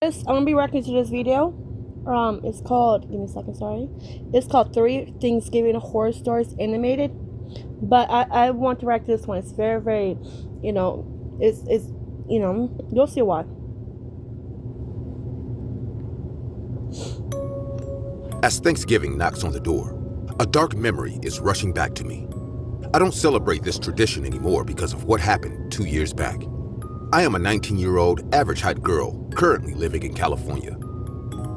I'm gonna be reacting to this video. It's called. Give me a second. Sorry. It's called Three Thanksgiving Horror Stories Animated. But I want to react to this one. It's very, it's you'll see why. As Thanksgiving knocks on the door, a dark memory is rushing back to me. I don't celebrate this tradition anymore because of what happened 2 years back. I am a 19-year-old average-height girl currently living in California.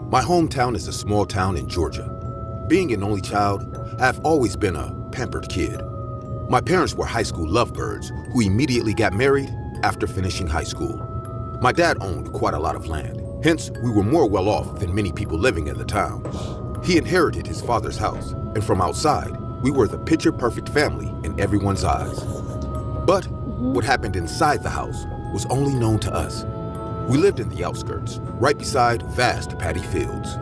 My hometown is a small town in Georgia. Being an only child, I have always been a pampered kid. My parents were high school lovebirds who immediately got married after finishing high school. My dad owned quite a lot of land, hence we were more well off than many people living in the town. He inherited his father's house, and from outside, we were the picture-perfect family in everyone's eyes. But what happened inside the house was only known to us. We lived in the outskirts, right beside vast paddy fields.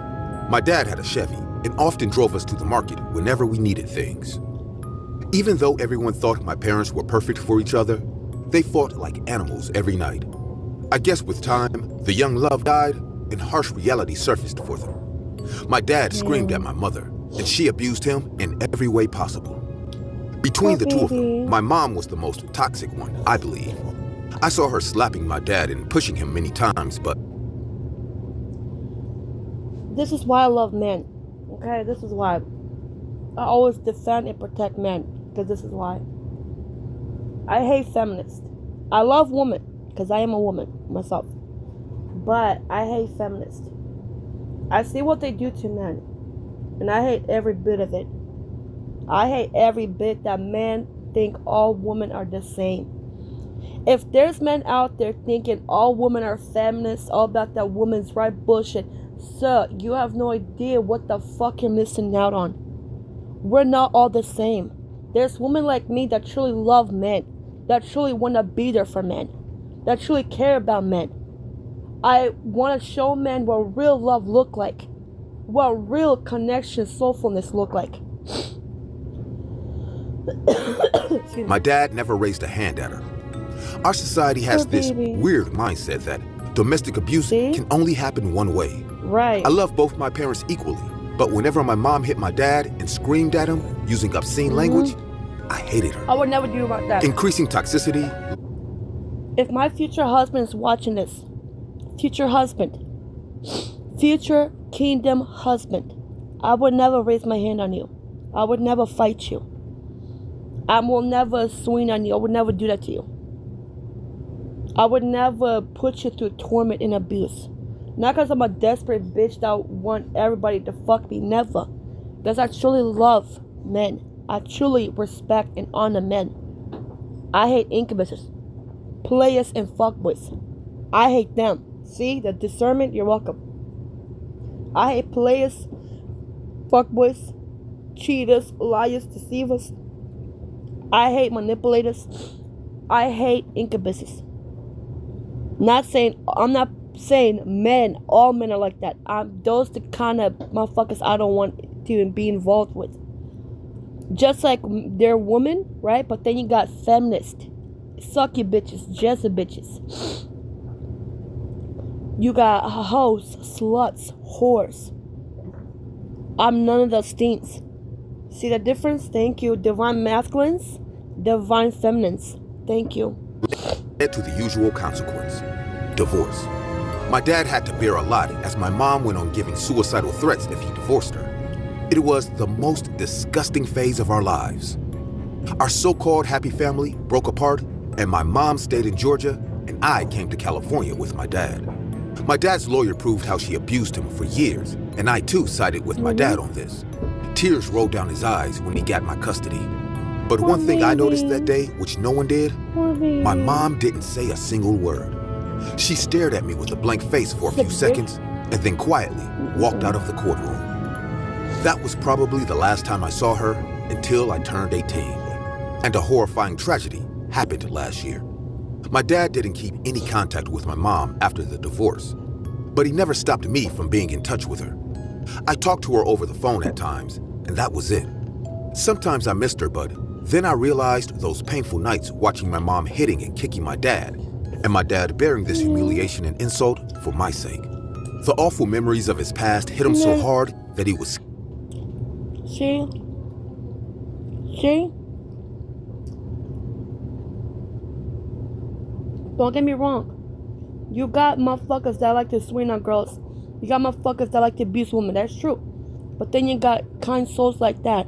My dad had a Chevy and often drove us to the market whenever we needed things. Even though everyone thought my parents were perfect for each other, they fought like animals every night. I guess with time, the young love died and harsh reality surfaced for them. My dad screamed at my mother, and she abused him in every way possible. Between the two of them, my mom was the most toxic one, I believe. I saw her slapping my dad and pushing him many times, but... This is why I love men. Okay, this is why I always defend and protect men. Because this is why. I hate feminists. I love women because I am a woman myself. But I hate feminists. I see what they do to men, and I hate every bit of it. I hate every bit that men think all women are the same. If there's men out there thinking all women are feminists, all about that woman's right bullshit, sir, you have no idea what the fuck you're missing out on. We're not all the same. There's women like me that truly love men, that truly want to be there for men, that truly care about men. I want to show men what real love look like, what real connection, soulfulness look like. My dad never raised a hand at her. Our society has this weird mindset that domestic abuse can only happen one way. Right. I love both my parents equally, but whenever my mom hit my dad and screamed at him using obscene language, I hated her. I would never do about that. Increasing toxicity. If my future husband is watching this, future husband, future kingdom husband, I would never raise my hand on you. I would never fight you. I will never swing on you. I would never do that to you. I would never put you through torment and abuse. Not because I'm a desperate bitch that want everybody to fuck me. Never. Because I truly love men. I truly respect and honor men. I hate incubuses, players, and fuckboys. I hate them. See, the discernment, you're welcome. I hate players, fuckboys, cheaters, liars, deceivers. I hate manipulators. I hate incubuses. I'm not saying men, all men are like that. Those the kind of motherfuckers I don't want to even be involved with. Just like they're women, right? But then you got feminists, sucky bitches, Jezza bitches. You got hoes, sluts, whores. I'm none of those things. See the difference? Thank you. Divine masculines, divine feminines. Thank you. Led to the usual consequence, divorce. My dad had to bear a lot as my mom went on giving suicidal threats if he divorced her. It was the most disgusting phase of our lives. Our so-called happy family broke apart, and my mom stayed in Georgia, and I came to California with my dad. My dad's lawyer proved how she abused him for years, and I too sided with my dad on this. Tears rolled down his eyes when he got my custody. But one thing I noticed that day, which no one did, my mom didn't say a single word. She stared at me with a blank face for a few seconds, and then quietly walked out of the courtroom. That was probably the last time I saw her until I turned 18. And a horrifying tragedy happened last year. My dad didn't keep any contact with my mom after the divorce, but he never stopped me from being in touch with her. I talked to her over the phone at times, and that was it. Sometimes I missed her, but then I realized those painful nights watching my mom hitting and kicking my dad, and my dad bearing this humiliation and insult for my sake. The awful memories of his past hit him so hard that he was... See? Don't get me wrong. You got motherfuckers that like to swing on girls. You got motherfuckers that like to abuse women. That's true. But then you got kind souls like that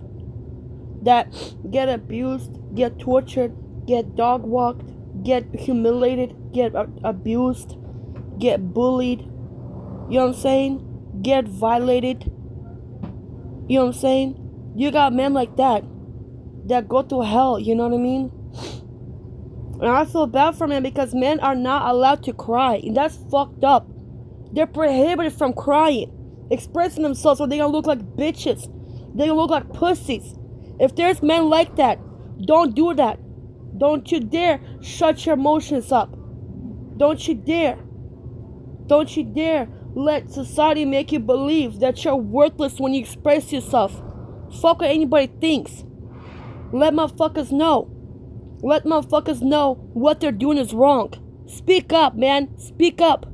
get abused, get tortured, get dog walked, get humiliated, get abused, get bullied. You know what I'm saying? Get violated. You know what I'm saying? You got men like that go through hell. You know what I mean? And I feel bad for men because men are not allowed to cry. And that's fucked up. They're prohibited from crying, expressing themselves, or they're gonna look like bitches. They're gonna look like pussies. If there's men like that, don't do that. Don't you dare shut your emotions up. Don't you dare. Don't you dare let society make you believe that you're worthless when you express yourself. Fuck what anybody thinks. Let motherfuckers know. Let motherfuckers know what they're doing is wrong. Speak up, man. Speak up.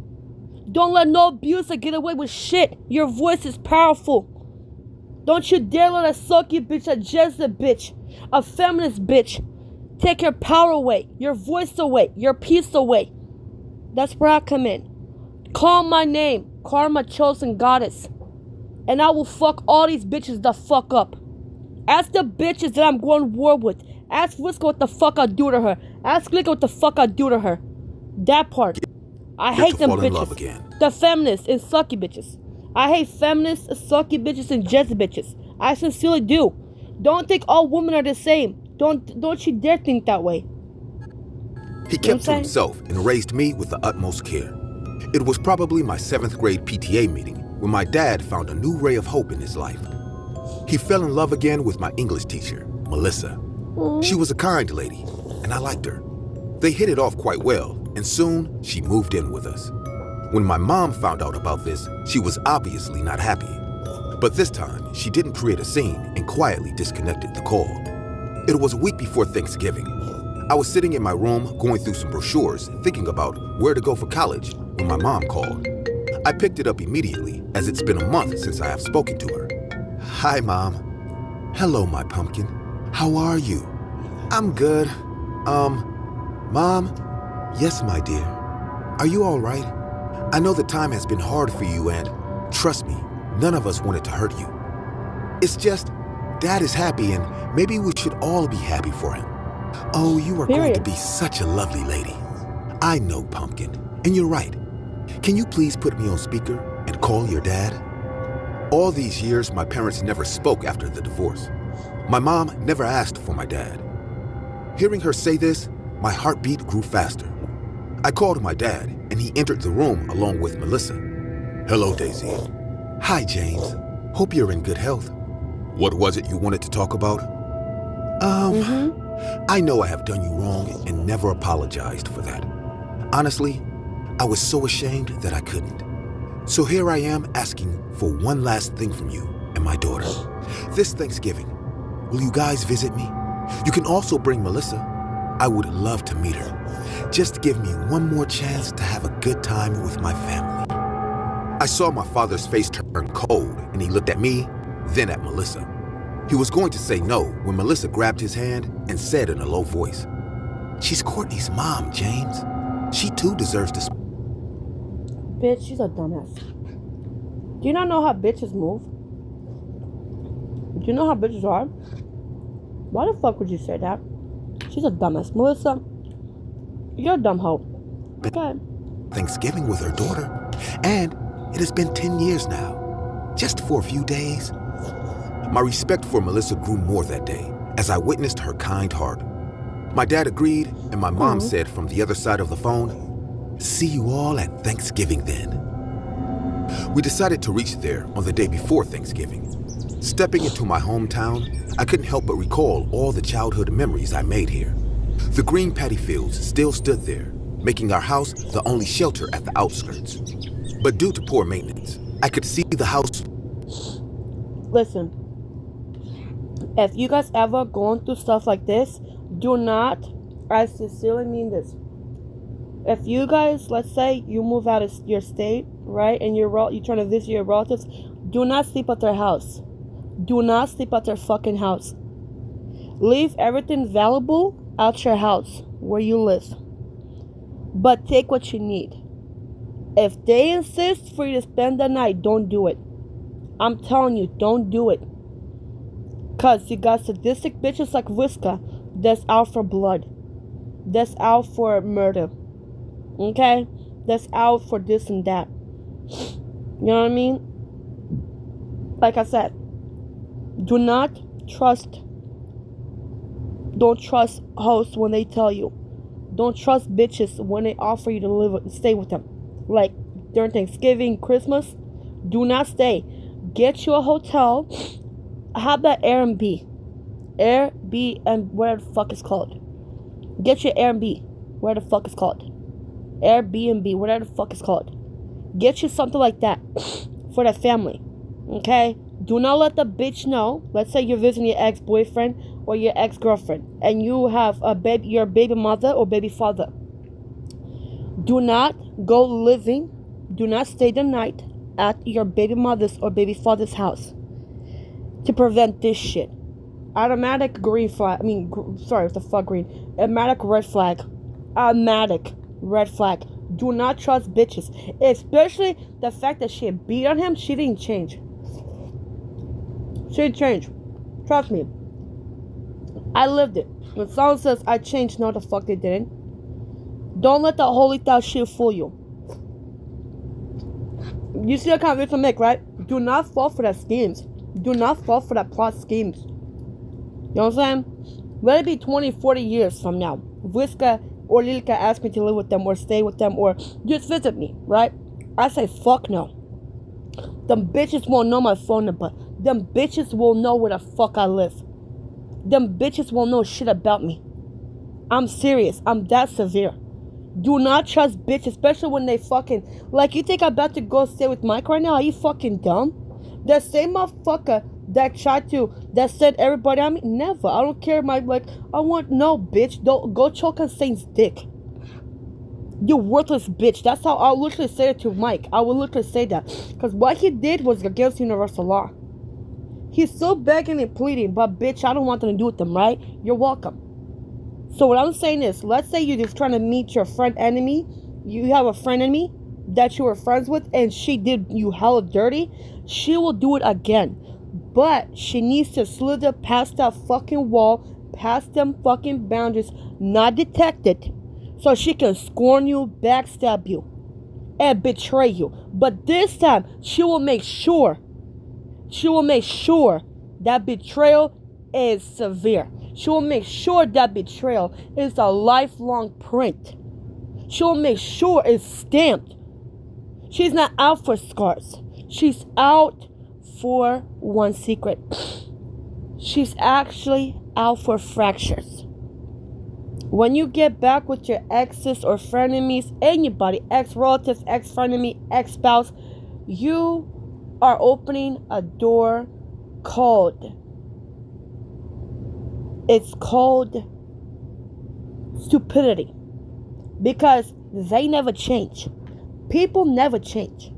Don't let no abuser get away with shit. Your voice is powerful. Don't you dare let a sucky bitch, a Jezza bitch, a feminist bitch take your power away, your voice away, your peace away. That's where I come in. Call my name. Call my chosen goddess. And I will fuck all these bitches the fuck up. Ask the bitches that I'm going to war with. Ask Whisker what the fuck I do to her. Ask Glicker what the fuck I do to her. That part. I hate them bitches. The feminists and sucky bitches. I hate feminists, sucky bitches, and jazzy bitches. I sincerely do. Don't think all women are the same. Don't you dare think that way. He kept to himself and raised me with the utmost care. It was probably my 7th grade PTA meeting when my dad found a new ray of hope in his life. He fell in love again with my English teacher, Melissa. She was a kind lady, and I liked her. They hit it off quite well, and soon she moved in with us. When my mom found out about this, she was obviously not happy. But this time, she didn't create a scene and quietly disconnected the call. It was a week before Thanksgiving. I was sitting in my room going through some brochures, thinking about where to go for college when my mom called. I picked it up immediately, as it's been a month since I have spoken to her. Hi, Mom. Hello, my pumpkin. How are you? I'm good. Mom? Yes, my dear. Are you all right? I know the time has been hard for you and, trust me, none of us wanted to hurt you. It's just, Dad is happy and maybe we should all be happy for him. Oh, you are going to be such a lovely lady. I know, Pumpkin, and you're right. Can you please put me on speaker and call your dad? All these years, my parents never spoke after the divorce. My mom never asked for my dad. Hearing her say this, my heartbeat grew faster. I called my dad, and he entered the room along with Melissa. Hello, Daisy. Hi, James. Hope you're in good health. What was it you wanted to talk about? I know I have done you wrong and never apologized for that. Honestly, I was so ashamed that I couldn't. So here I am asking for one last thing from you and my daughter. This Thanksgiving, will you guys visit me? You can also bring Melissa. I would love to meet her. Just give me one more chance to have a good time with my family. I saw my father's face turn cold, and he looked at me, then at Melissa. He was going to say no when Melissa grabbed his hand and said in a low voice, She's Courtney's mom, James. She too deserves to... Bitch, she's a dumbass. Do you not know how bitches move? Do you know how bitches are? Why the fuck would you say that? She's a dumbass. Melissa, you're a dumb hoe. Okay. Thanksgiving with her daughter. And it has been 10 years now. Just for a few days. My respect for Melissa grew more that day as I witnessed her kind heart. My dad agreed, and my mom said from the other side of the phone, See you all at Thanksgiving then. We decided to reach there on the day before Thanksgiving. Stepping into my hometown, I couldn't help but recall all the childhood memories I made here. The green paddy fields still stood there, making our house the only shelter at the outskirts. But due to poor maintenance, I could see the house. Listen, if you guys ever going through stuff like this, do not, I sincerely mean this. If you guys, let's say you move out of your state right? And you're trying to visit your relatives. Do not sleep at their house. Do not sleep at their fucking house. Leave everything valuable at your house where you live. But take what you need. If they insist for you to spend the night, don't do it. I'm telling you, don't do it. Because you got sadistic bitches like Whiska that's out for blood. That's out for murder. Okay? That's out for this and that. You know what I mean? Like I said, do not trust. Don't trust hosts when they tell you. Don't trust bitches when they offer you to stay with them. Like during Thanksgiving, Christmas, do not stay. Get you a hotel. Have that Airbnb, whatever the fuck it's called. Get your Airbnb, whatever the fuck it's called. Airbnb, whatever the fuck it's called. Get you something like that for the family. Okay? Do not let the bitch know. Let's say you're visiting your ex-boyfriend or your ex-girlfriend and you have your baby mother or baby father. Do not go living. Do not stay the night at your baby mother's or baby father's house to prevent this shit. Automatic green flag. Sorry, the fuck green. Automatic red flag. Automatic red flag. Do not trust bitches. Especially the fact that she beat on him. She didn't change. She didn't change. Trust me. I lived it. When someone says I changed, no the fuck they didn't. Don't let the holy thou shit fool you. You see the kind of bitch I make, right? Do not fall for that schemes. Do not fall for that plot schemes. You know what I'm saying? Let it be 20, 40 years from now. Whiska or Lilka ask me to live with them or stay with them or just visit me, right? I say fuck no. Them bitches won't know my phone number. Them bitches will know where the fuck I live. Them bitches won't know shit about me. I'm serious. I'm that severe. Do not trust bitches, especially when they fucking... Like, you think I'm about to go stay with Mike right now? Are you fucking dumb? The same motherfucker that said everybody on me? Never. I don't care. No, bitch. Don't go choke on Saint's dick. You worthless bitch. That's how I'll literally say it to Mike. I will literally say that. Because what he did was against universal law. He's still begging and pleading, but bitch, I don't want nothing to do with them, right? You're welcome. So what I'm saying is, let's say you're just trying to meet your friend enemy. You have a friend enemy that you were friends with, and she did you hella dirty. She will do it again. But she needs to slither past that fucking wall, past them fucking boundaries, not detected, so she can scorn you, backstab you, and betray you. But this time, she will make sure that betrayal is severe. She will make sure that betrayal is a lifelong print. She will make sure it's stamped. She's not out for scars. She's out for one secret. She's actually out for fractures. When you get back with your exes or frenemies, anybody, ex-relatives, ex-frenemy, ex-spouse, you are opening a door called... It's called stupidity. Because they never change. People never change.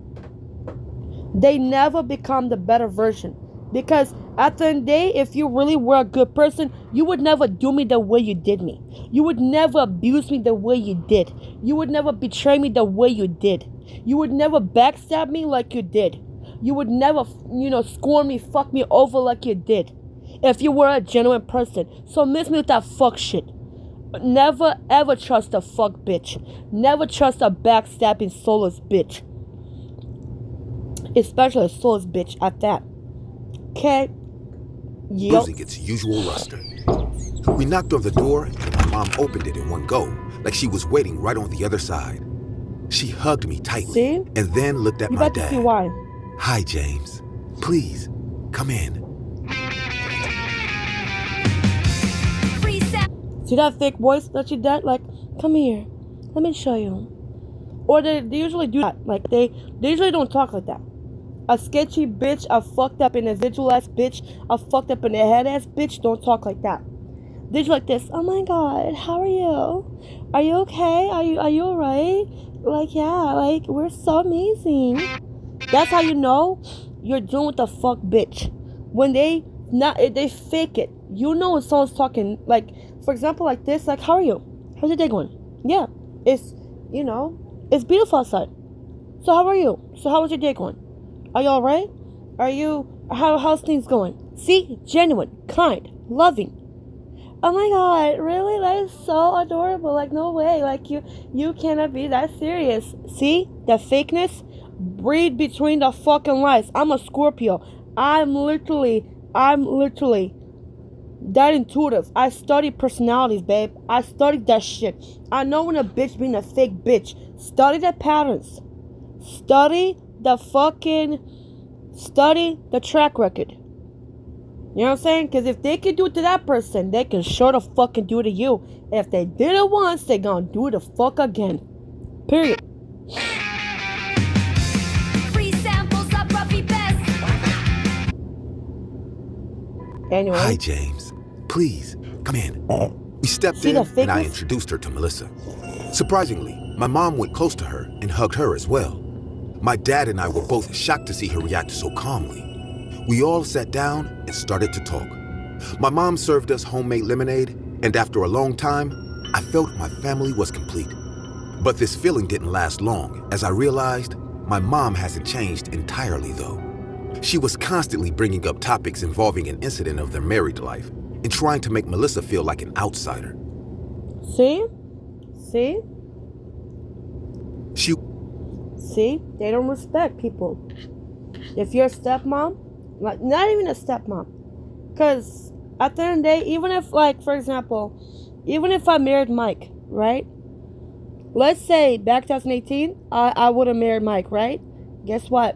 They never become the better version. Because at the end of the day, if you really were a good person, you would never do me the way you did me. You would never abuse me the way you did. You would never betray me the way you did. You would never backstab me like you did. You would never, scorn me, fuck me over like you did. If you were a genuine person. So miss me with that fuck shit. Never ever trust a fuck bitch. Never trust a backstabbing soulless bitch. Especially a soulless bitch at that. Okay? Yep. Losing its usual luster. We knocked on the door and my mom opened it in one go, like she was waiting right on the other side. She hugged me tightly. See? And then looked at You my about to dad. see why. Hi, James. Please, come in. See that fake voice that your dad? Like, come here. Let me show you. Or they usually do that. Like, they usually don't talk like that. A sketchy bitch, a fucked up individual ass bitch, a fucked up in the head ass bitch don't talk like that. Did you like this? Oh my god, how are you? Are you okay? Are you alright? Like, yeah, like, we're so amazing. That's how you know you're doing with the fuck bitch. When they fake it. You know when someone's talking, like, for example, like this, like, how are you? How's your day going? Yeah, it's, it's beautiful outside. So how are you? So how was your day going? Are you alright? How's things going? See? Genuine, kind, loving. Oh my god, really? That is so adorable. Like, no way. Like, you cannot be that serious. See? The fakeness? Breathe between the fucking lies. I'm a Scorpio. I'm literally that intuitive. I study personalities, babe. I studied that shit. I know when a bitch being a fake bitch. Study the patterns. Study the track record. You know what I'm saying? Because if they can do it to that person, they can sure to fucking do it to you. If they did it once, they gonna do it the fuck again. Period. Free samples of Ruffy Best. Anyway. Hi, James. Please, come in. We stepped See in the and I fakeness? introduced her to Melissa. Surprisingly, my mom went close to her and hugged her as well. My dad and I were both shocked to see her react so calmly. We all sat down and started to talk. My mom served us homemade lemonade, and after a long time, I felt my family was complete. But this feeling didn't last long, as I realized my mom hasn't changed entirely though. She was constantly bringing up topics involving an incident of their married life and trying to make Melissa feel like an outsider. See? She They don't respect people. If you're a stepmom, like, not even a stepmom. Because at the end of the day, even if, like, for example, even if I married Mike, right? Let's say back 2018, I would have married Mike, right? Guess what?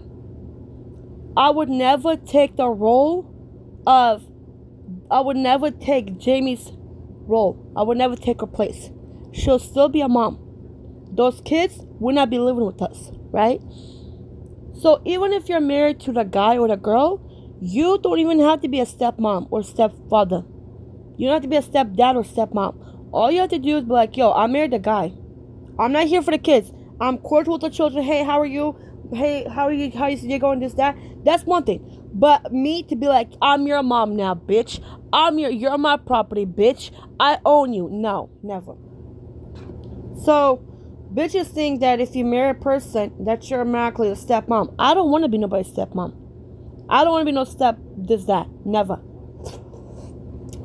I would never take Jamie's role. I would never take her place. She'll still be a mom. Those kids will not be living with us, right? So even if you're married to the guy or the girl, you don't even have to be a stepmom or stepfather. You don't have to be a stepdad or stepmom. All you have to do is be like, yo, I married the guy. I'm not here for the kids. I'm cordial with the children. Hey, how are you? Hey, how are you? How is your going? This, that. That's one thing. But me to be like, I'm your mom now, bitch. You're my property, bitch. I own you. No, never. So, bitches think that if you marry a person, that you're automatically a stepmom. I don't want to be nobody's stepmom. I don't want to be no that. Never.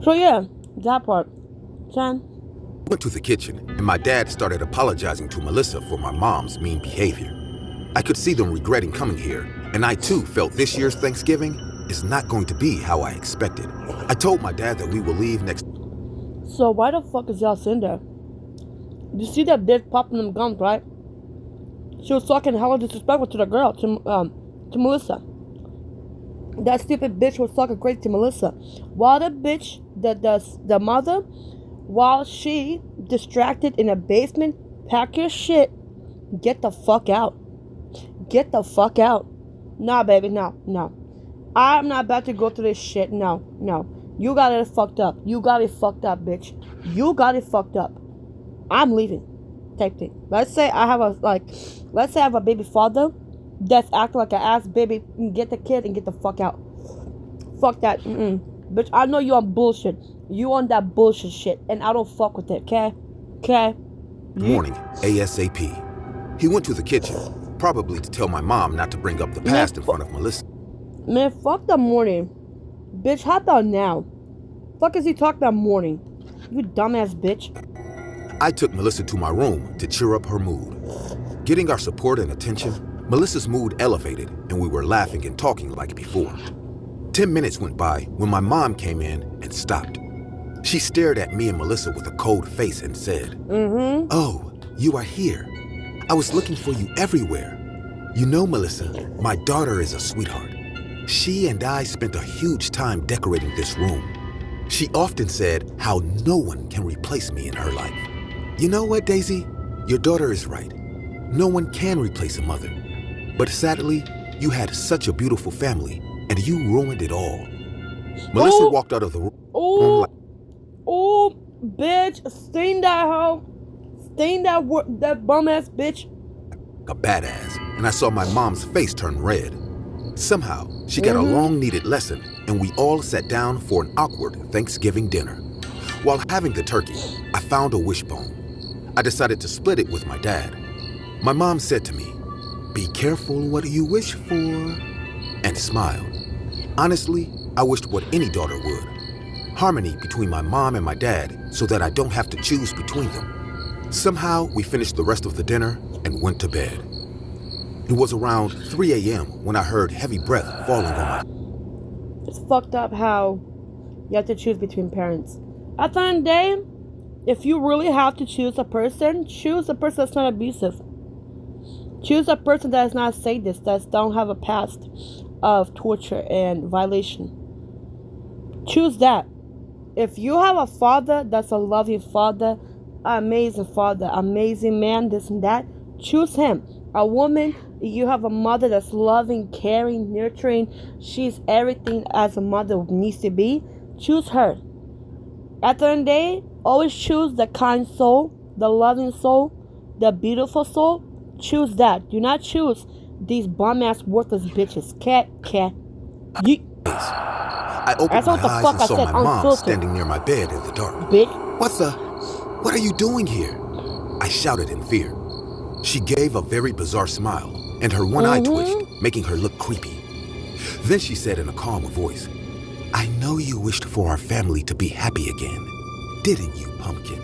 So yeah, that part. Son? went to the kitchen, and my dad started apologizing to Melissa for my mom's mean behavior. I could see them regretting coming here, and I too felt this year's Thanksgiving is not going to be how I expected. I told my dad that we will leave next. So why the fuck is y'all sitting there? You see that bitch popping them gums, right? She was talking hella disrespectful to the girl, to Melissa. That stupid bitch was talking crazy to Melissa. While the bitch, the mother, while she distracted in a basement, pack your shit, get the fuck out. Get the fuck out. Nah, baby, no. I'm not about to go through this shit. No. You got it fucked up. You got it fucked up, bitch. You got it fucked up. I'm leaving. Type thing. Let's say I have a baby father that's acting like an ass baby. Get the kid and get the fuck out. Fuck that. Bitch, I know you on bullshit. You on that bullshit shit. And I don't fuck with it, okay? Okay? Morning, ASAP. He went to the kitchen, probably to tell my mom not to bring up the past in front of Melissa. Man, fuck the morning. Bitch, how about now? Fuck is he talking about morning? You dumbass bitch. I took Melissa to my room to cheer up her mood. Getting our support and attention, Melissa's mood elevated and we were laughing and talking like before. 10 minutes went by when my mom came in and stopped. She stared at me and Melissa with a cold face and said, "Oh, you are here. I was looking for you everywhere. You know, Melissa, my daughter is a sweetheart. She and I spent a huge time decorating this room. She often said how no one can replace me in her life. You know what, Daisy? Your daughter is right. No one can replace a mother. But sadly, you had such a beautiful family, and you ruined it all." Melissa walked out of the room. Oh bitch, sting that hoe, sting that bum ass bitch. A badass, and I saw my mom's face turn red. Somehow, she got a long-needed lesson, and we all sat down for an awkward Thanksgiving dinner. While having the turkey, I found a wishbone. I decided to split it with my dad. My mom said to me, "Be careful what you wish for," and smiled. Honestly, I wished what any daughter would. Harmony between my mom and my dad so that I don't have to choose between them. Somehow, we finished the rest of the dinner and went to bed. It was around 3 a.m. when I heard heavy breath falling on my... It's fucked up how you have to choose between parents. At the end of the day, if you really have to choose a person that's not abusive. Choose a person that is not sadist, that don't have a past of torture and violation. Choose that. If you have a father that's a loving father, amazing man, this and that, choose him. A woman, you have a mother that's loving, caring, nurturing. She's everything as a mother needs to be. Choose her. At the end of the day, always choose the kind soul, the loving soul, the beautiful soul. Choose that. Do not choose these bum-ass worthless bitches. Cat. I opened my eyes and saw my mom standing near my bed in the dark. Bitch. What are you doing here? I shouted in fear. She gave a very bizarre smile, and her one eye twitched, making her look creepy. Then she said in a calm voice, "I know you wished for our family to be happy again, didn't you, Pumpkin?"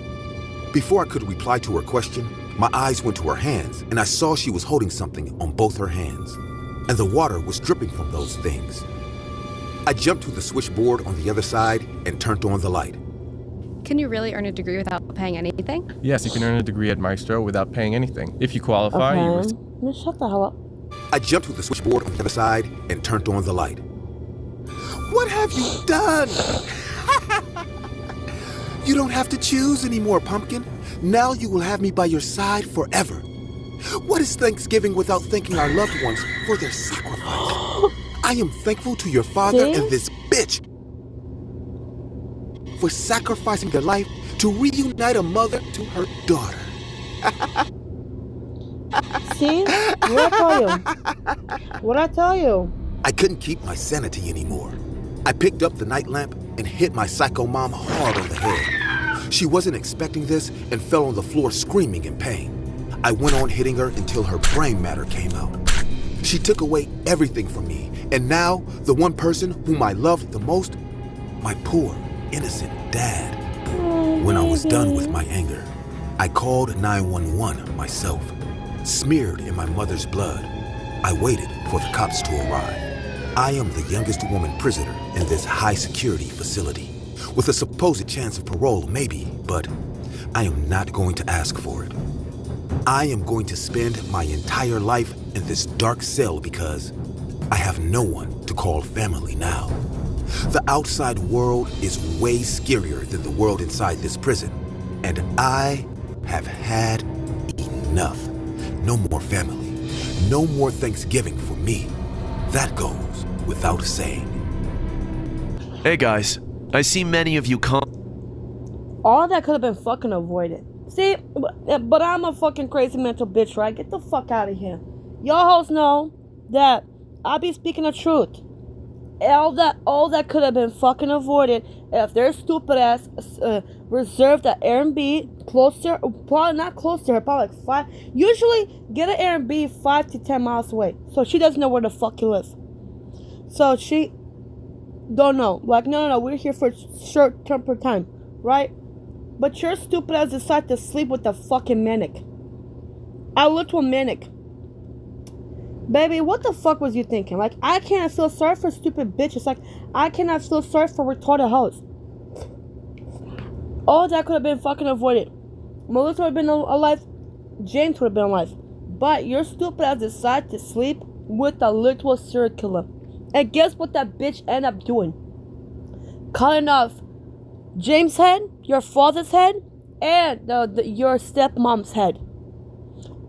Before I could reply to her question, my eyes went to her hands, and I saw she was holding something on both her hands, and the water was dripping from those things. I jumped to the switchboard on the other side and turned on the light. Can you really earn a degree without paying anything? Yes, you can earn a degree at Maestro without paying anything. If you qualify, Okay. Man, shut the hell up. I jumped to the switchboard on the other side and turned on the light. What have you done? You don't have to choose anymore, Pumpkin. Now you will have me by your side forever. What is Thanksgiving without thanking our loved ones for their sacrifice? I am thankful to your father and this bitch for sacrificing their life to reunite a mother to her daughter. See? What'd I tell you? I couldn't keep my sanity anymore. I picked up the nightlamp and hit my psycho mom hard on the head. She wasn't expecting this and fell on the floor screaming in pain. I went on hitting her until her brain matter came out. She took away everything from me, and now the one person whom I loved the most, my poor, innocent dad. When I was done with my anger, I called 911 myself. Smeared in my mother's blood, I waited for the cops to arrive. I am the youngest woman prisoner in this high-security facility, with a supposed chance of parole maybe, but I am not going to ask for it. I am going to spend my entire life in this dark cell because I have no one to call family now. The outside world is way scarier than the world inside this prison, and I have had enough. No more family, no more Thanksgiving for me. That goes without saying. Hey guys, I see many of you come. All that could have been fucking avoided. See, but I'm a fucking crazy mental bitch, right? Get the fuck out of here. Y'all hoes know that I be speaking the truth. All that could have been fucking avoided if their stupid ass reserved an Airbnb closer, probably not close to her, probably like 5. Usually get an Airbnb 5 to 10 miles away, so she doesn't know where the fuck you live. So she don't know. Like, no, we're here for short term time, right? But your stupid ass decided to sleep with the fucking manic. I looked with manic. Baby, what the fuck was you thinking? Like, I can't feel sorry for stupid bitches. Like, I cannot feel sorry for retarded hoes. All that could have been fucking avoided. Melissa would have been alive. James would have been alive. But your stupid ass decided to sleep with a literal serial killer. And guess what that bitch ended up doing? Cutting off James' head, your father's head, and your stepmom's head.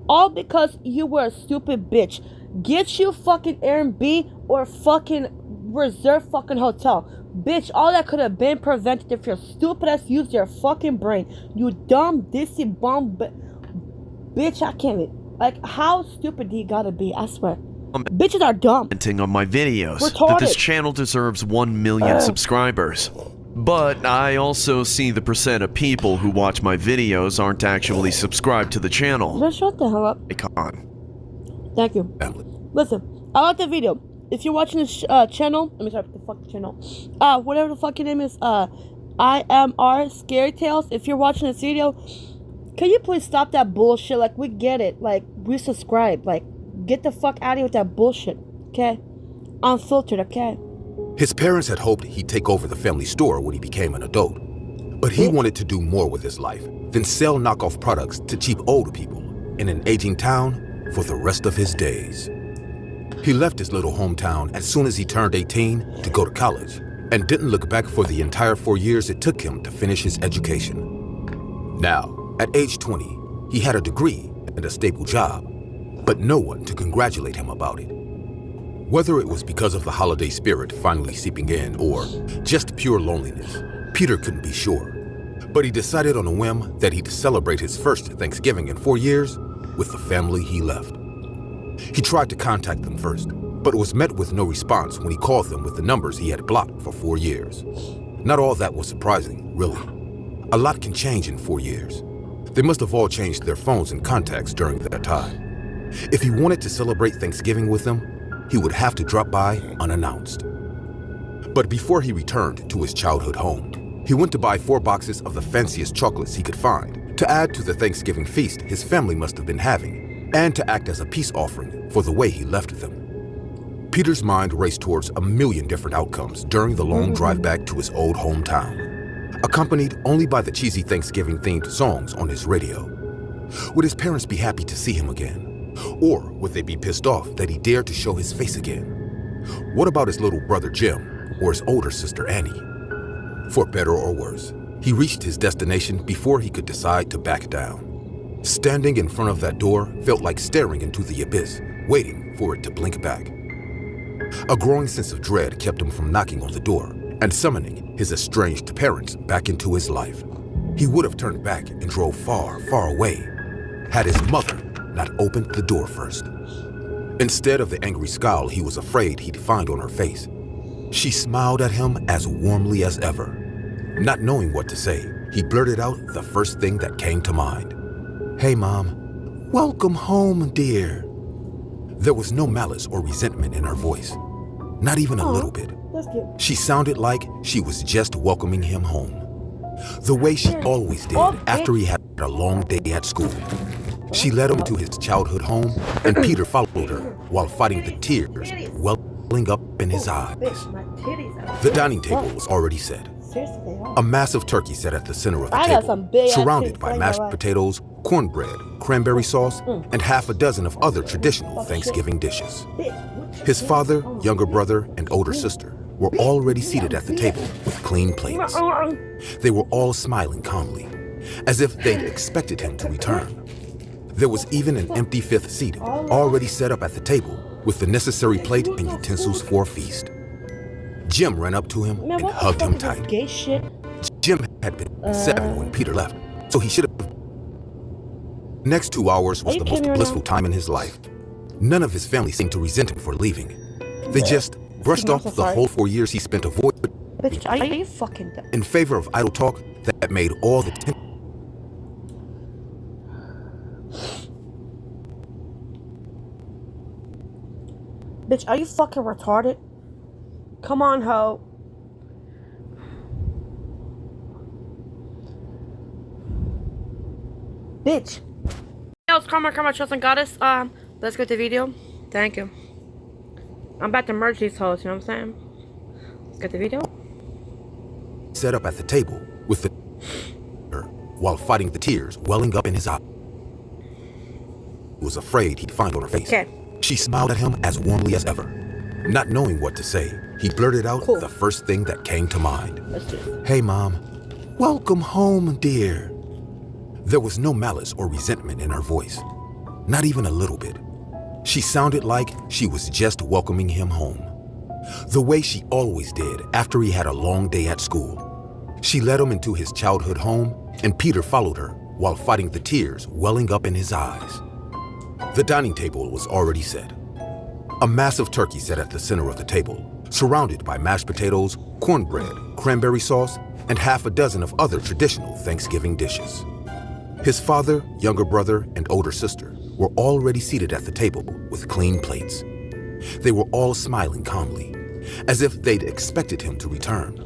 All because you were a stupid bitch. Get you fucking Airbnb or fucking reserve fucking hotel. Bitch, all that could have been prevented if your stupid ass used your fucking brain. You dumb, dissy bum, bitch, I can't. Like, how stupid do you gotta be? I swear. Bitches are dumb. Commenting on my videos Retarded. that this channel deserves 1 million subscribers. But I also see the percent of people who watch my videos aren't actually subscribed to the channel. Just shut the hell up. Icon. Thank you. Family. Listen, I like the video. If you're watching this channel, let me start with the fucking channel. Whatever the fuck your name is, IMR Scary Tales. If you're watching this video, can you please stop that bullshit? Like, we get it. Like, we subscribe. Like, get the fuck out of here with that bullshit. Okay? Unfiltered, okay? His parents had hoped he'd take over the family store when he became an adult. But he wanted to do more with his life than sell knockoff products to cheap older people in an aging town for the rest of his days. He left his little hometown as soon as he turned 18 to go to college and didn't look back for the entire 4 years it took him to finish his education. Now, at age 20, he had a degree and a stable job, but no one to congratulate him about it. Whether it was because of the holiday spirit finally seeping in or just pure loneliness, Peter couldn't be sure. But he decided on a whim that he'd celebrate his first Thanksgiving in 4 years with the family he left. He tried to contact them first, but was met with no response when he called them with the numbers he had blocked for 4 years. Not all that was surprising, really. A lot can change in 4 years. They must have all changed their phones and contacts during that time. If he wanted to celebrate Thanksgiving with them, he would have to drop by unannounced. But before he returned to his childhood home, he went to buy 4 boxes of the fanciest chocolates he could find to add to the Thanksgiving feast his family must have been having, and to act as a peace offering for the way he left them. Peter's mind raced towards a million different outcomes during the long drive back to his old hometown, accompanied only by the cheesy Thanksgiving-themed songs on his radio. Would his parents be happy to see him again? Or would they be pissed off that he dared to show his face again? What about his little brother Jim or his older sister Annie? For better or worse, he reached his destination before he could decide to back down. Standing in front of that door felt like staring into the abyss, waiting for it to blink back. A growing sense of dread kept him from knocking on the door and summoning his estranged parents back into his life. He would have turned back and drove far, far away had his mother not opened the door first. Instead of the angry scowl he was afraid he'd find on her face, she smiled at him as warmly as ever. Not knowing what to say, he blurted out the first thing that came to mind. "Hey, Mom. Welcome home, dear." There was no malice or resentment in her voice, not even a little bit. That's cute. She sounded like she was just welcoming him home, the way she always did after he had a long day at school. She led him to his childhood home, and Peter followed her while fighting the tears welling up in his eyes. Bitch, my titties are The dining table was already set. Seriously, they are. A massive turkey sat at the center of the I got some table, big-ass surrounded titties, by I ain't mashed gonna lie. potatoes, cornbread, cranberry sauce, and half a dozen of other traditional Thanksgiving dishes. His father, younger brother, and older sister were already seated at the table with clean plates. They were all smiling calmly, as if they'd expected him to return. There was even an empty fifth seat already set up at the table with the necessary plate and utensils for a feast. Jim ran up to him Man, and what the hugged fuck him is this tight. gay shit? Jim had been 7 when Peter left, so he should have. The next 2 hours was Are you the most kidding me right blissful now? time in his life. None of his family seemed to resent him for leaving. They just brushed I'm off so the sorry. whole 4 years he spent avoiding Bitch, are you fucking dumb? in favor of idle talk that made all the Bitch, are you fucking retarded? Come on, ho. Bitch. Hey, it's Karma, Trust and Goddess. Let's get the video. Thank you. I'm about to merge these hoes, you know what I'm saying? Let's get the video. set up at the table with the while fighting the tears welling up in his eyes. He was afraid he'd find on her face. Okay. She smiled at him as warmly as ever. Not knowing what to say, he blurted out Cool. the first thing that came to mind. Let's do it. "Hey, Mom. Welcome home, dear." There was no malice or resentment in her voice, not even a little bit. She sounded like she was just welcoming him home, the way she always did after he had a long day at school. She led him into his childhood home, and Peter followed her while fighting the tears welling up in his eyes. The dining table was already set. A massive turkey sat at the center of the table, surrounded by mashed potatoes, cornbread, cranberry sauce, and half a dozen of other traditional Thanksgiving dishes. His father, younger brother, and older sister were already seated at the table with clean plates. They were all smiling calmly, as if they'd expected him to return.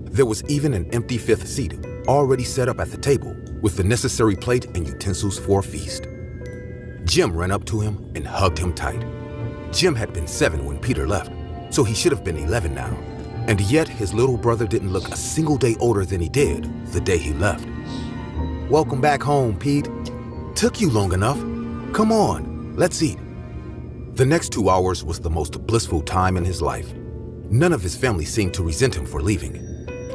There was even an empty fifth seat already set up at the table with the necessary plate and utensils for a feast. Jim ran up to him and hugged him tight. Jim had been 7 when Peter left, so he should have been 11 now. And yet his little brother didn't look a single day older than he did the day he left. "Welcome back home, Pete. Took you long enough. Come on, let's eat." The next 2 hours was the most blissful time in his life. None of his family seemed to resent him for leaving.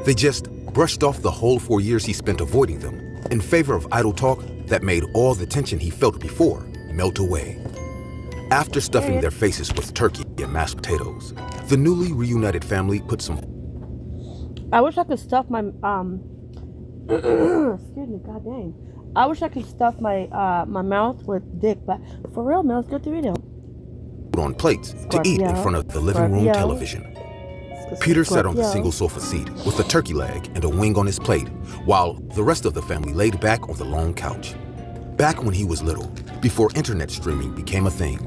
They just brushed off the whole 4 years he spent avoiding them in favor of idle talk that made all the tension he felt before melt away. After stuffing their faces with turkey and mashed potatoes, the newly reunited family put some... I wish I could stuff my excuse me, god dang. I wish I could stuff my my mouth with dick, but for real, man, let's go to the video. on plates to eat in front of the living room television. Peter sat on the single sofa seat with a turkey leg and a wing on his plate, while the rest of the family laid back on the long couch. Back when he was little, before internet streaming became a thing,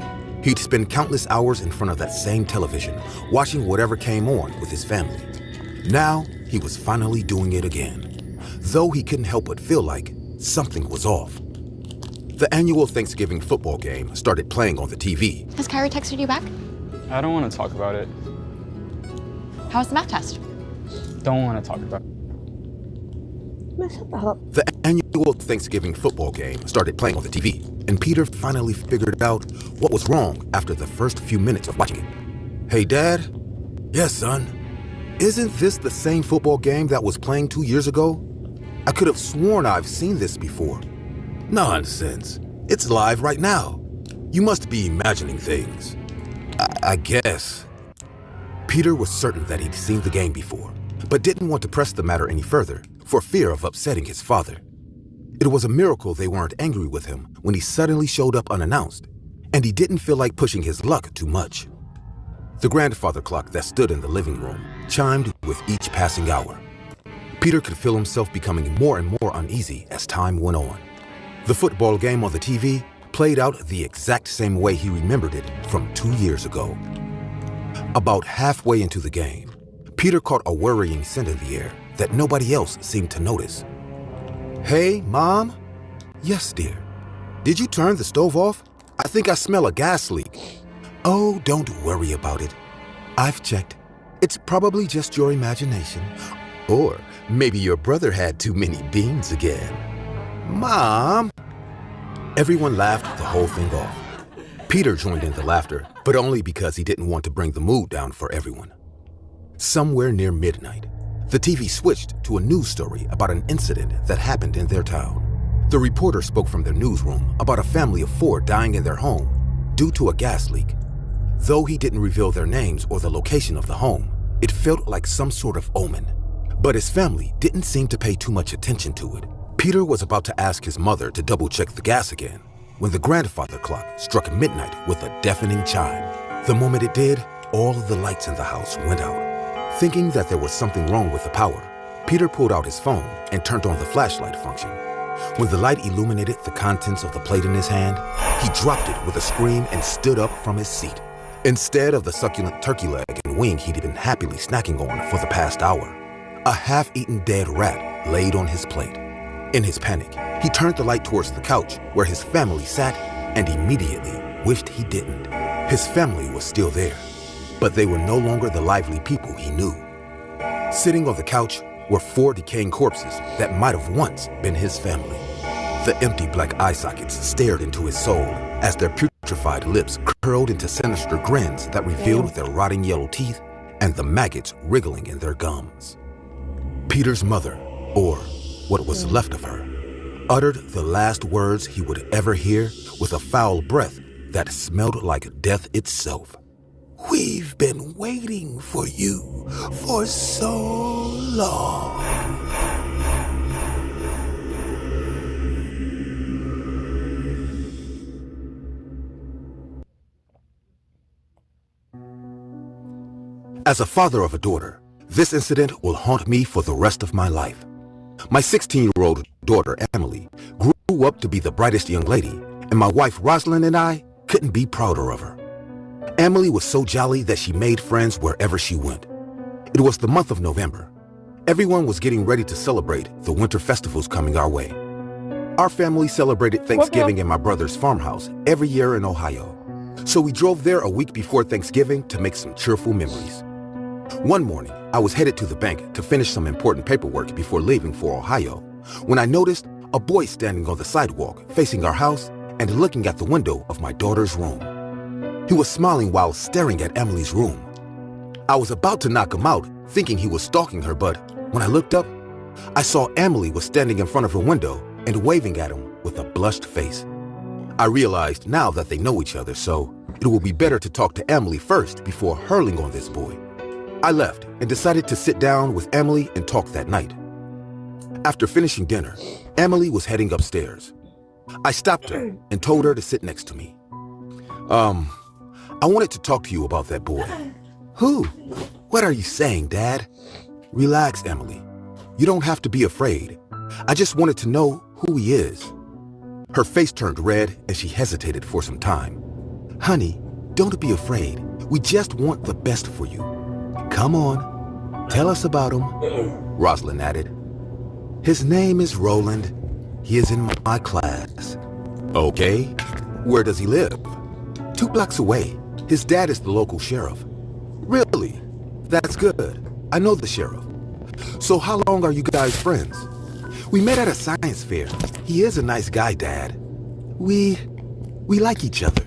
he'd spend countless hours in front of that same television, watching whatever came on with his family. Now, he was finally doing it again, though he couldn't help but feel like something was off. The annual Thanksgiving football game started playing on the TV. Has Kyrie texted you back? I don't want to talk about it. How was the math test? Don't want to talk about it. Man, shut the hell up. The annual Thanksgiving football game started playing on the TV, and Peter finally figured out what was wrong after the first few minutes of watching it. "Hey, Dad?" "Yes, son." "Isn't this the same football game that was playing 2 years ago? I could have sworn I've seen this before." "Nonsense. It's live right now. You must be imagining things." I guess. Peter was certain that he'd seen the game before, but didn't want to press the matter any further for fear of upsetting his father. It was a miracle they weren't angry with him when he suddenly showed up unannounced, and he didn't feel like pushing his luck too much. The grandfather clock that stood in the living room chimed with each passing hour. Peter could feel himself becoming more and more uneasy as time went on. The football game on the TV played out the exact same way he remembered it from 2 years ago. About halfway into the game, Peter caught a worrying scent in the air that nobody else seemed to notice. "Hey, Mom?" "Yes, dear." "Did you turn the stove off? I think I smell a gas leak." "Oh, don't worry about it. I've checked. It's probably just your imagination. Or maybe your brother had too many beans again." "Mom!" Everyone laughed the whole thing off. Peter joined in the laughter, but only because he didn't want to bring the mood down for everyone. Somewhere near midnight, the TV switched to a news story about an incident that happened in their town. The reporter spoke from their newsroom about a family of 4 dying in their home due to a gas leak. Though he didn't reveal their names or the location of the home, it felt like some sort of omen. But his family didn't seem to pay too much attention to it. Peter was about to ask his mother to double-check the gas again when the grandfather clock struck midnight with a deafening chime. The moment it did, all of the lights in the house went out. Thinking that there was something wrong with the power, Peter pulled out his phone and turned on the flashlight function. When the light illuminated the contents of the plate in his hand, he dropped it with a scream and stood up from his seat. Instead of the succulent turkey leg and wing he'd been happily snacking on for the past hour, a half-eaten dead rat laid on his plate. In his panic, he turned the light towards the couch where his family sat and immediately wished he didn't. His family was still there, but they were no longer the lively people he knew. Sitting on the couch were 4 decaying corpses that might have once been his family. The empty black eye sockets stared into his soul as their putrefied lips curled into sinister grins that revealed their rotting yellow teeth and the maggots wriggling in their gums. Peter's mother, or what was left of her, uttered the last words he would ever hear with a foul breath that smelled like death itself. We've been waiting for you for so long. As a father of a daughter, this incident will haunt me for the rest of my life. My 16-year-old daughter, Emily, grew up to be the brightest young lady, and my wife, Rosalind, and I couldn't be prouder of her. Emily was so jolly that she made friends wherever she went. It was the month of November. Everyone was getting ready to celebrate the winter festivals coming our way. Our family celebrated Thanksgiving in my brother's farmhouse every year in Ohio. So we drove there a week before Thanksgiving to make some cheerful memories. One morning, I was headed to the bank to finish some important paperwork before leaving for Ohio, when I noticed a boy standing on the sidewalk facing our house and looking at the window of my daughter's room. He was smiling while staring at Emily's room. I was about to knock him out, thinking he was stalking her, but when I looked up, I saw Emily was standing in front of her window and waving at him with a blushed face. I realized now that they know each other, so it will be better to talk to Emily first before hurling on this boy. I left and decided to sit down with Emily and talk that night. After finishing dinner, Emily was heading upstairs. I stopped her and told her to sit next to me. I wanted to talk to you about that boy. Who? What are you saying, Dad? Relax, Emily. You don't have to be afraid. I just wanted to know who he is. Her face turned red and she hesitated for some time. Honey, don't be afraid. We just want the best for you. Come on, tell us about him, Rosalind added. His name is Roland. He is in my class. Okay, where does he live? 2 blocks away. His dad is the local sheriff. Really? That's good. I know the sheriff. So how long are you guys friends? We met at a science fair. He is a nice guy, Dad. We like each other.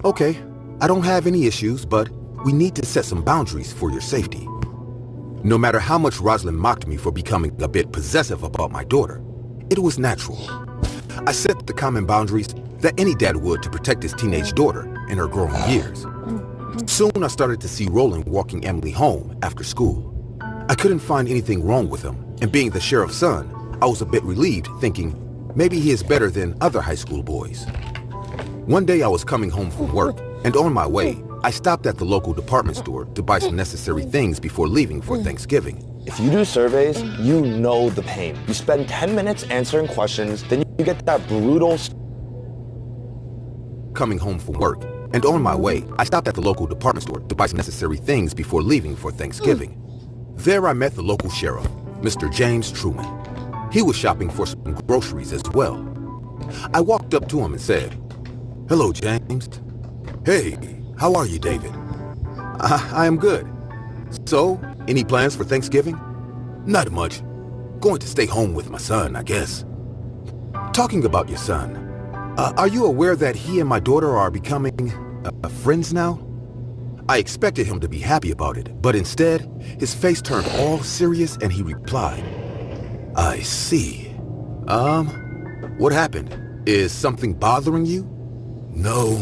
Okay, I don't have any issues, but we need to set some boundaries for your safety. No matter how much Rosalind mocked me for becoming a bit possessive about my daughter, it was natural. I set the common boundaries that any dad would to protect his teenage daughter in her growing years. Soon I started to see Roland walking Emily home after school. I couldn't find anything wrong with him, and being the sheriff's son, I was a bit relieved, thinking maybe he is better than other high school boys. One day I was coming home from work, and on my way, I stopped at the local department store to buy some necessary things before leaving for Thanksgiving. If you do surveys, you know the pain. You spend 10 minutes answering questions, then you get that brutal... Coming home from work, and on my way, I stopped at the local department store to buy some necessary things before leaving for Thanksgiving. There I met the local sheriff, Mr. James Truman. He was shopping for some groceries as well. I walked up to him and said, "Hello, James." "Hey, how are you, David?" I am good. So, any plans for Thanksgiving?" "Not much. Going to stay home with my son, I guess." "Talking about your son, are you aware that he and my daughter are becoming friends now?" I expected him to be happy about it, but instead, his face turned all serious and he replied, "I see. What happened? Is something bothering you?" "No,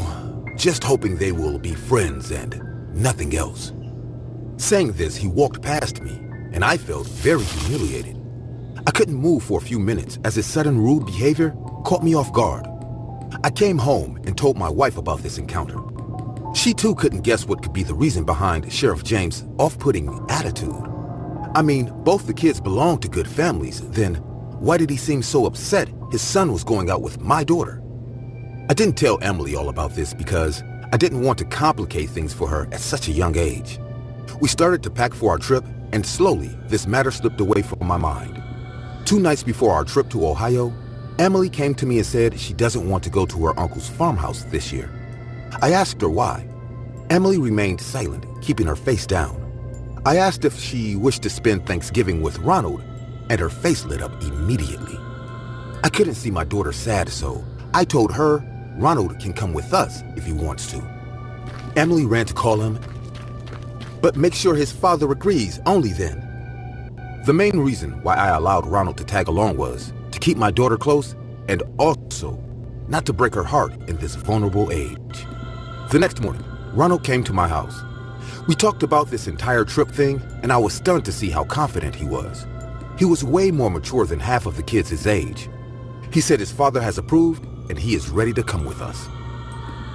just hoping they will be friends and nothing else." Saying this, he walked past me, and I felt very humiliated. I couldn't move for a few minutes as his sudden rude behavior caught me off guard. I came home and told my wife about this encounter. She too couldn't guess what could be the reason behind Sheriff James' off-putting attitude. I mean, both the kids belong to good families, then why did he seem so upset his son was going out with my daughter? I didn't tell Emily all about this because I didn't want to complicate things for her at such a young age. We started to pack for our trip, and slowly this matter slipped away from my mind. 2 nights before our trip to Ohio, Emily came to me and said she doesn't want to go to her uncle's farmhouse this year. I asked her why. Emily remained silent, keeping her face down. I asked if she wished to spend Thanksgiving with Ronald, and her face lit up immediately. I couldn't see my daughter sad, so I told her Ronald can come with us if he wants to. Emily ran to call him, but make sure his father agrees only then. The main reason why I allowed Ronald to tag along was to keep my daughter close and also not to break her heart in this vulnerable age. The next morning, Ronald came to my house. We talked about this entire trip thing, and I was stunned to see how confident he was. He was way more mature than half of the kids his age. He said his father has approved, and he is ready to come with us.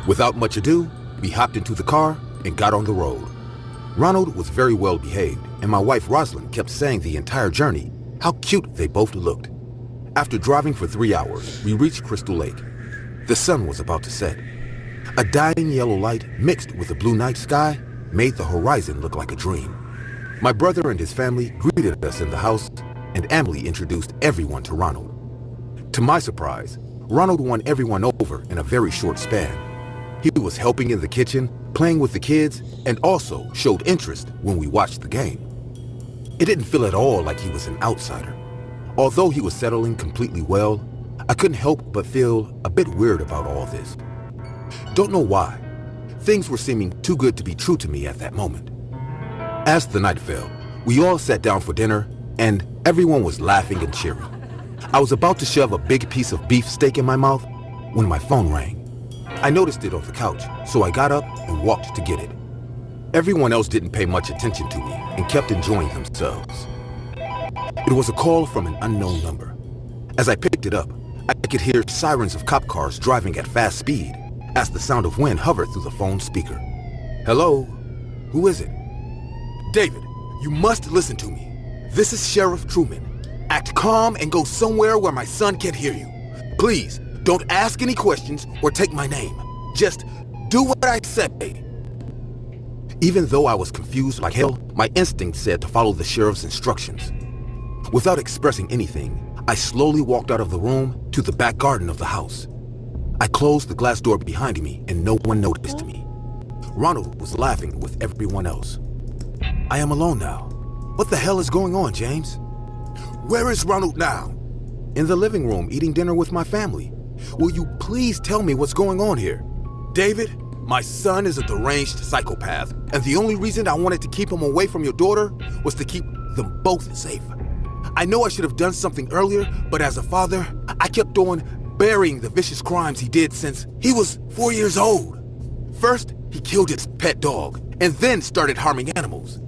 Without much ado, we hopped into the car and got on the road. Ronald was very well behaved, and my wife Rosalind kept saying the entire journey how cute they both looked. After driving for 3 hours, we reached Crystal Lake. The sun was about to set. A dying yellow light mixed with the blue night sky made the horizon look like a dream. My brother and his family greeted us in the house, and Emily introduced everyone to Ronald. To my surprise, Ronald won everyone over in a very short span. He was helping in the kitchen, playing with the kids, and also showed interest when we watched the game. It didn't feel at all like he was an outsider. Although he was settling completely well, I couldn't help but feel a bit weird about all this. Don't know why. Things were seeming too good to be true to me at that moment. As the night fell, we all sat down for dinner, and everyone was laughing and cheering. I was about to shove a big piece of beef steak in my mouth when my phone rang. I noticed it on the couch, so I got up and walked to get it. Everyone else didn't pay much attention to me and kept enjoying themselves. It was a call from an unknown number. As I picked it up, I could hear sirens of cop cars driving at fast speed as the sound of wind hovered through the phone speaker. Hello? Who is it? David, you must listen to me. This is Sheriff Truman. Act calm and go somewhere where my son can't hear you. Please, don't ask any questions or take my name. Just do what I say. Even though I was confused like hell, my instinct said to follow the sheriff's instructions. Without expressing anything, I slowly walked out of the room to the back garden of the house. I closed the glass door behind me and no one noticed me. Ronald was laughing with everyone else. I am alone now. What the hell is going on, James? Where is Ronald now? In the living room eating dinner with my family. Will you please tell me what's going on here? David, my son is a deranged psychopath, and the only reason I wanted to keep him away from your daughter was to keep them both safe. I know I should have done something earlier, but as a father, I kept on burying the vicious crimes he did since he was 4 years old. First, he killed his pet dog, and then started harming animals.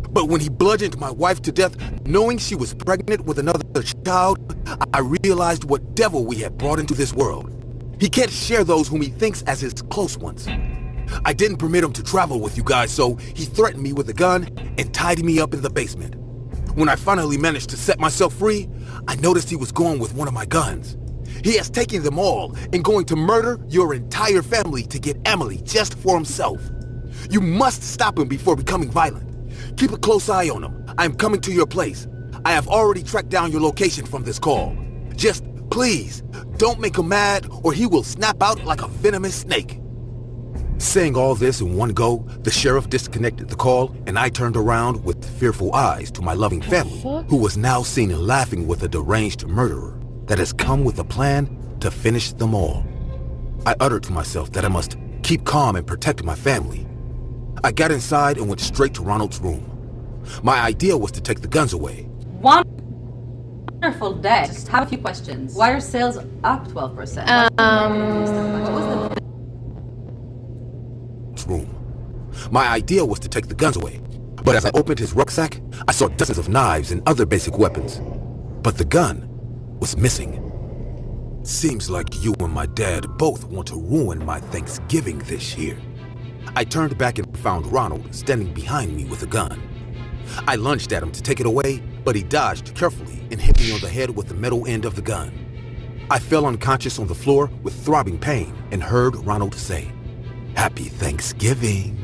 But when he bludgeoned my wife to death, knowing she was pregnant with another child, I realized what devil we had brought into this world. He can't share those whom he thinks as his close ones. I didn't permit him to travel with you guys, so he threatened me with a gun and tied me up in the basement. When I finally managed to set myself free, I noticed he was going with one of my guns. He has taken them all and going to murder your entire family to get Emily just for himself. You must stop him before becoming violent. Keep a close eye on him. I am coming to your place. I have already tracked down your location from this call. Just, please, don't make him mad or he will snap out like a venomous snake. Saying all this in one go, the sheriff disconnected the call and I turned around with fearful eyes to my loving family, who was now seen laughing with a deranged murderer that has come with a plan to finish them all. I uttered to myself that I must keep calm and protect my family. I got inside and went straight to Ronald's room. My idea was to take the guns away. Wonderful day. Just have a few questions. Why are sales up 12%? What was the room. My idea was to take the guns away, but as I opened his rucksack, I saw dozens of knives and other basic weapons. But the gun was missing. Seems like you and my dad both want to ruin my Thanksgiving this year. I turned back and found Ronald standing behind me with a gun. I lunged at him to take it away, but he dodged carefully and hit me on the head with the metal end of the gun. I fell unconscious on the floor with throbbing pain and heard Ronald say, "Happy Thanksgiving."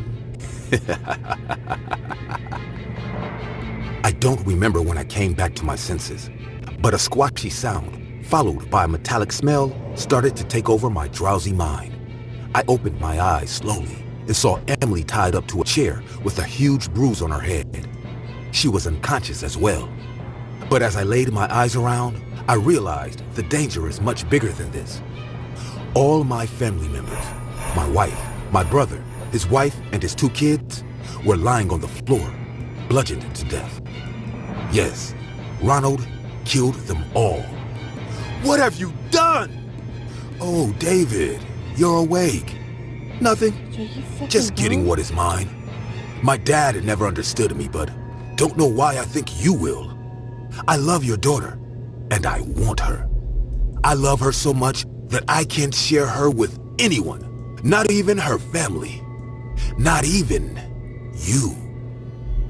I don't remember when I came back to my senses, but a squashy sound, followed by a metallic smell, started to take over my drowsy mind. I opened my eyes slowly and saw Emily tied up to a chair with a huge bruise on her head. She was unconscious as well. But as I laid my eyes around, I realized the danger is much bigger than this. All my family members, my wife, my brother, his wife, and his 2 kids were lying on the floor, bludgeoned to death. Yes, Ronald killed them all. What have you done? Oh, David, you're awake. Nothing. Just getting what is mine. My dad had never understood me, but don't know why I think you will. I love your daughter, and I want her. I love her so much that I can't share her with anyone, not even her family, not even you.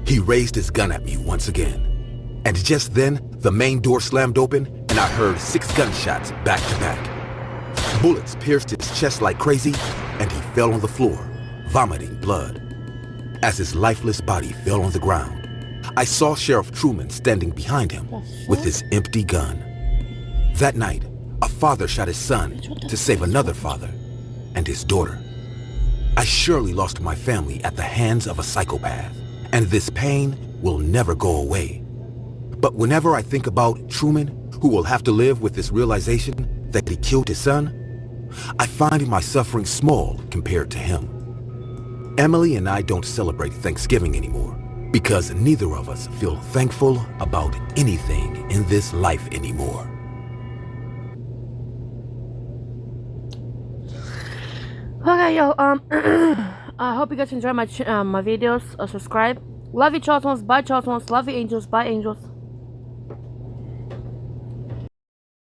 He raised his gun at me once again, and just then, the main door slammed open, and I heard 6 gunshots back to back. Bullets pierced his chest like crazy, and he fell on the floor, vomiting blood. As his lifeless body fell on the ground, I saw Sheriff Truman standing behind him with his empty gun. That night, a father shot his son to save another father and his daughter. I surely lost my family at the hands of a psychopath, and this pain will never go away. But whenever I think about Truman, who will have to live with this realization that he killed his son, I find my suffering small compared to him. Emily and I don't celebrate Thanksgiving anymore because neither of us feel thankful about anything in this life anymore. Okay, yo, I hope you guys enjoy my videos. Subscribe. Love you, Charles ones. Bye, Charles ones. Love you, angels. Bye, angels.